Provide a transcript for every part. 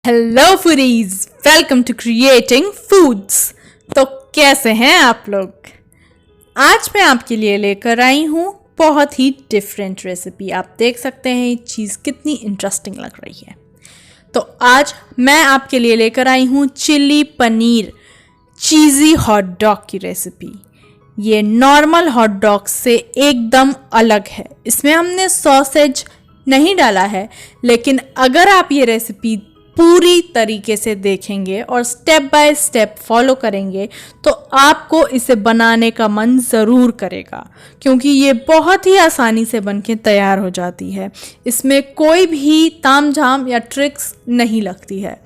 Hello foodies, welcome to creating foods. तो कैसे हैं आप लोग? आज मैं आपके लिए लेकर आई हूँ बहुत ही डिफरेंट रेसिपी। आप देख सकते हैं ये चीज़ कितनी इंटरेस्टिंग लग रही है। तो आज मैं आपके लिए लेकर आई हूँ चिली पनीर चीज़ी हॉट डॉग की रेसिपी। ये नॉर्मल हॉट डॉग से एकदम अलग है। इसमें हमने सॉसेज नहीं डाला है, लेकिन अगर आप ये रेसिपी पूरी तरीके से देखेंगे और स्टेप बाय स्टेप फॉलो करेंगे तो आपको इसे बनाने का मन ज़रूर करेगा, क्योंकि ये बहुत ही आसानी से बनके तैयार हो जाती है। इसमें कोई भी तामझाम या ट्रिक्स नहीं लगती है।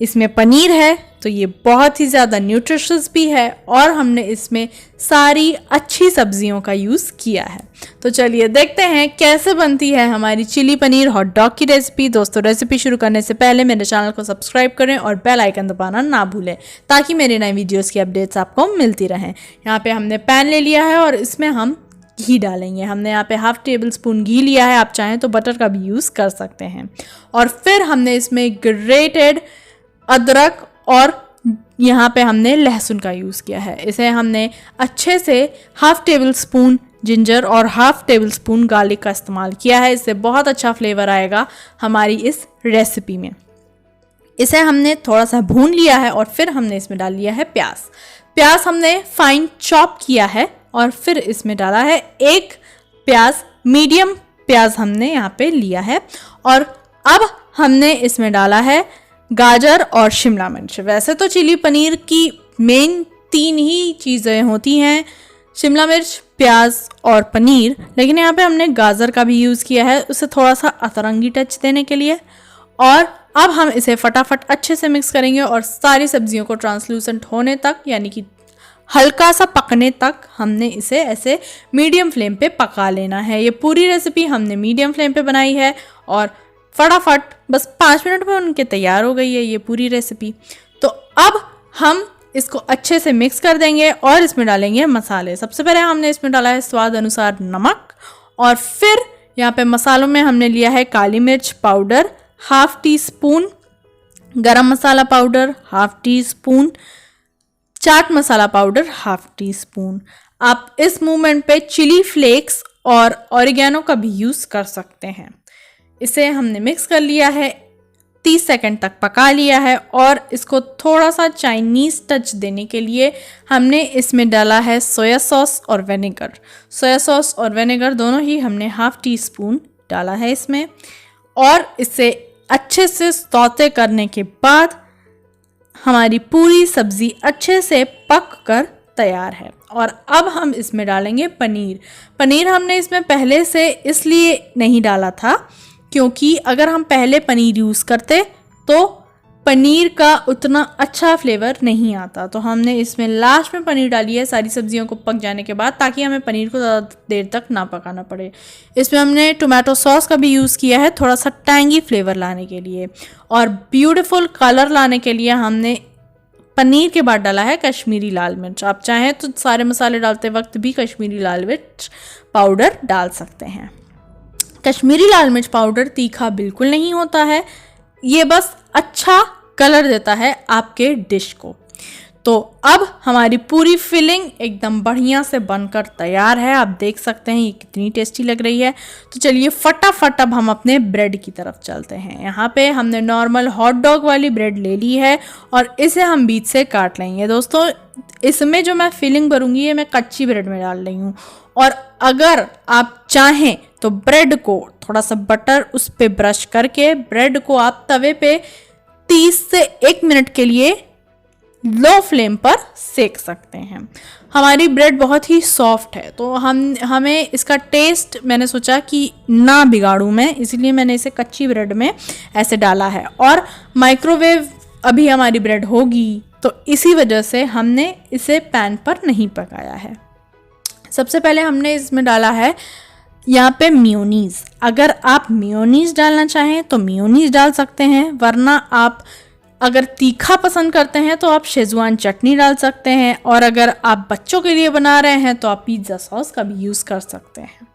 इसमें पनीर है तो ये बहुत ही ज़्यादा न्यूट्रिशियस भी है और हमने इसमें सारी अच्छी सब्जियों का यूज़ किया है। तो चलिए देखते हैं कैसे बनती है हमारी चिली पनीर हॉट डॉग की रेसिपी। दोस्तों, रेसिपी शुरू करने से पहले मेरे चैनल को सब्सक्राइब करें और बेल आइकन दबाना ना भूलें, ताकि मेरे नए वीडियोस की अपडेट्स आपको मिलती रहें। यहाँ पे हमने पैन ले लिया है और इसमें हम घी डालेंगे। हमने यहाँ पे 1/2 टेबल स्पून घी लिया है, आप चाहें तो बटर का भी यूज़ कर सकते हैं। और फिर हमने इसमें ग्रेटेड अदरक और यहाँ पे हमने लहसुन का यूज़ किया है। इसे हमने अच्छे से 1/2 टेबल स्पून जिंजर और 1/2 टेबल स्पून गार्लिक का इस्तेमाल किया है। इससे बहुत अच्छा फ्लेवर आएगा हमारी इस रेसिपी में। इसे हमने थोड़ा सा भून लिया है और फिर हमने इसमें डाल लिया है प्याज हमने फाइन चॉप किया है और फिर इसमें डाला है 1 प्याज, मीडियम प्याज हमने यहाँ पे लिया है। और अब हमने इसमें डाला है गाजर और शिमला मिर्च। वैसे तो चिली पनीर की मेन 3 ही चीज़ें होती हैं, शिमला मिर्च, प्याज और पनीर, लेकिन यहाँ पे हमने गाजर का भी यूज़ किया है, उसे थोड़ा सा अतरंगी टच देने के लिए। और अब हम इसे फटाफट अच्छे से मिक्स करेंगे और सारी सब्जियों को ट्रांसलूसेंट होने तक, यानी कि हल्का सा पकने तक हमने इसे ऐसे मीडियम फ्लेम पे पका लेना है। ये पूरी रेसिपी हमने मीडियम फ्लेम पे बनाई है और फटाफट बस 5 मिनट में उनके तैयार हो गई है ये पूरी रेसिपी। तो अब हम इसको अच्छे से मिक्स कर देंगे और इसमें डालेंगे मसाले। सबसे पहले हमने इसमें डाला है स्वाद अनुसार नमक, और फिर यहाँ पे मसालों में हमने लिया है काली मिर्च पाउडर 1/2 टीस्पून, गरम मसाला powder 1/2 teaspoon, chaat masala powder 1/2 teaspoon. आप इस मोमेंट पे चिली फ्लेक्स और ऑरिगेनो का भी यूज़ कर सकते हैं। इसे हमने मिक्स कर लिया है, 30 सेकंड तक पका लिया है और इसको थोड़ा सा चाइनीज़ टच देने के लिए हमने इसमें डाला है सोया सॉस और विनेगर। सोया सॉस और विनेगर दोनों ही हमने 1/2 टीस्पून डाला है इसमें, और इसे अच्छे से सौते करने के बाद हमारी पूरी सब्ज़ी अच्छे से पक कर तैयार है। और अब हम इसमें डालेंगे पनीर हमने इसमें पहले से इसलिए नहीं डाला था क्योंकि अगर हम पहले पनीर यूज़ करते तो पनीर का उतना अच्छा फ्लेवर नहीं आता। तो हमने इसमें लास्ट में पनीर डाली है सारी सब्जियों को पक जाने के बाद, ताकि हमें पनीर को ज़्यादा देर तक ना पकाना पड़े। इसमें हमने टोमेटो सॉस का भी यूज़ किया है थोड़ा सा टैंगी फ्लेवर लाने के लिए, और ब्यूटीफुल कलर लाने के लिए हमने पनीर के बाद डाला है कश्मीरी लाल मिर्च। आप चाहें तो सारे मसाले डालते वक्त भी कश्मीरी लाल मिर्च पाउडर डाल सकते हैं। कश्मीरी लाल मिर्च पाउडर तीखा बिल्कुल नहीं होता है, ये बस अच्छा कलर देता है आपके डिश को। तो अब हमारी पूरी फिलिंग एकदम बढ़िया से बनकर तैयार है। आप देख सकते हैं ये कितनी टेस्टी लग रही है। तो चलिए फटाफट अब हम अपने ब्रेड की तरफ चलते हैं। यहाँ पे हमने नॉर्मल हॉट डॉग वाली ब्रेड ले ली है और इसे हम बीच से काट लेंगे। दोस्तों, इसमें जो मैं फिलिंग भरूंगी ये मैं कच्ची ब्रेड में डाल रही हूँ, और अगर आप चाहें तो ब्रेड को थोड़ा सा बटर उस पे ब्रश करके ब्रेड को आप तवे पे 30 से 1 मिनट के लिए लो फ्लेम पर सेक सकते हैं। हमारी ब्रेड बहुत ही सॉफ्ट है, तो हमें इसका टेस्ट मैंने सोचा कि ना बिगाड़ूं मैं, इसीलिए मैंने इसे कच्ची ब्रेड में ऐसे डाला है। और माइक्रोवेव अभी हमारी ब्रेड होगी, तो इसी वजह से हमने इसे पैन पर नहीं पकाया है। सबसे पहले हमने इसमें डाला है यहाँ पे मेयोनीज़। अगर आप मेयोनीज़ डालना चाहें तो मेयोनीज़ डाल सकते हैं, वरना आप अगर तीखा पसंद करते हैं तो आप शेजवान चटनी डाल सकते हैं, और अगर आप बच्चों के लिए बना रहे हैं तो आप पिज़्ज़ा सॉस का भी यूज़ कर सकते हैं।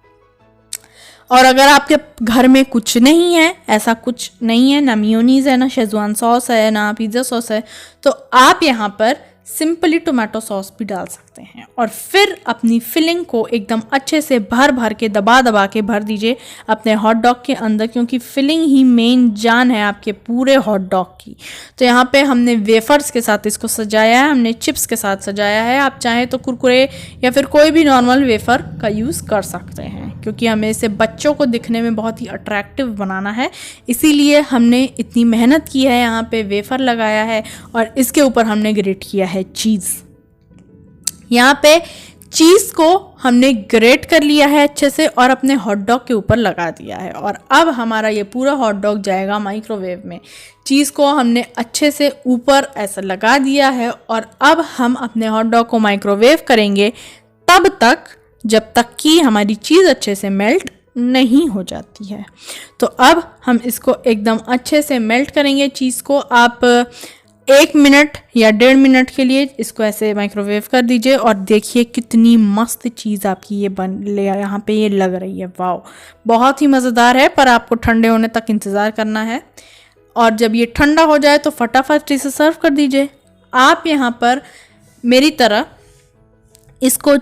और अगर आपके घर में कुछ नहीं है, ऐसा कुछ नहीं है, ना मेयोनीज है, ना शेजवान सॉस है, ना पिज़्ज़ा सॉस है, तो आप यहाँ पर सिंपली टोमेटो सॉस भी डाल सकते हैं और फिर अपनी फिलिंग को एकदम अच्छे से भर भर के दबा दबा के भर दीजिए अपने हॉट डॉग के अंदर, क्योंकि फिलिंग ही मेन जान है आपके पूरे हॉट डॉग की। तो यहाँ पे हमने वेफर्स के साथ इसको सजाया है, हमने चिप्स के साथ सजाया है। आप चाहें तो कुरकुरे या फिर कोई भी नॉर्मल वेफर का यूज़ कर सकते हैं, क्योंकि हमें इसे बच्चों को दिखने में बहुत ही अट्रैक्टिव बनाना है, इसीलिए हमने इतनी मेहनत की है। यहाँ पे वेफर लगाया है और इसके ऊपर हमने ग्रेट किया है चीज़। यहाँ पे चीज़ को हमने ग्रेट कर लिया है अच्छे से और अपने हॉट डॉग के ऊपर लगा दिया है और अब हमारा ये पूरा हॉट डॉग जाएगा माइक्रोवेव में। चीज़ को हमने अच्छे से ऊपर ऐसा लगा दिया है और अब हम अपने हॉट डॉग को माइक्रोवेव करेंगे तब तक जब तक कि हमारी चीज़ अच्छे से मेल्ट नहीं हो जाती है। तो अब हम इसको एकदम अच्छे से मेल्ट करेंगे चीज़ को। आप 1 मिनट या 1.5 मिनट के लिए इसको ऐसे माइक्रोवेव कर दीजिए और देखिए कितनी मस्त चीज़ आपकी ये यहाँ पे ये लग रही है। वाह, बहुत ही मज़ेदार है, पर आपको ठंडे होने तक इंतज़ार करना है और जब ये ठंडा हो जाए तो फटाफट इसे सर्व कर दीजिए। आप यहाँ पर मेरी तरह इसको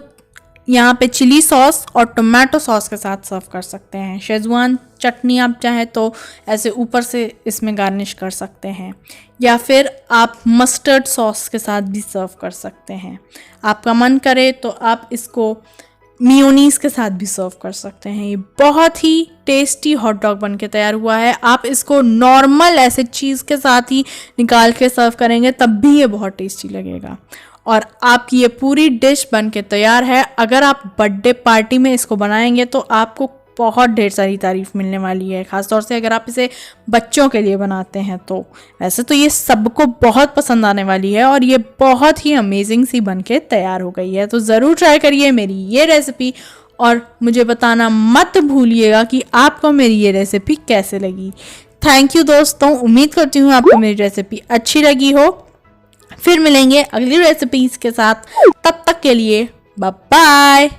यहाँ पे चिली सॉस और टोमेटो सॉस के साथ सर्व कर सकते हैं। शेजवान चटनी आप चाहें तो ऐसे ऊपर से इसमें गार्निश कर सकते हैं, या फिर आप मस्टर्ड सॉस के साथ भी सर्व कर सकते हैं। आपका मन करे तो आप इसको मेयोनीज के साथ भी सर्व कर सकते हैं। ये बहुत ही टेस्टी हॉट डॉग बन के तैयार हुआ है। आप इसको नॉर्मल ऐसे चीज़ के साथ ही निकाल के सर्व करेंगे तब भी ये बहुत टेस्टी लगेगा और आपकी ये पूरी डिश बन के तैयार है। अगर आप बर्थडे पार्टी में इसको बनाएंगे तो आपको बहुत ढेर सारी तारीफ मिलने वाली है, ख़ासतौर से अगर आप इसे बच्चों के लिए बनाते हैं तो। वैसे तो ये सबको बहुत पसंद आने वाली है और ये बहुत ही अमेजिंग सी बन के तैयार हो गई है। तो ज़रूर ट्राई करिए मेरी ये रेसिपी और मुझे बताना मत भूलिएगा कि आपको मेरी ये रेसिपी कैसे लगी। थैंक यू दोस्तों, उम्मीद करती हूँ आपको मेरी रेसिपी अच्छी लगी हो। फिर मिलेंगे अगली रेसिपीज़ के साथ, तब तक के लिए बाय बाय।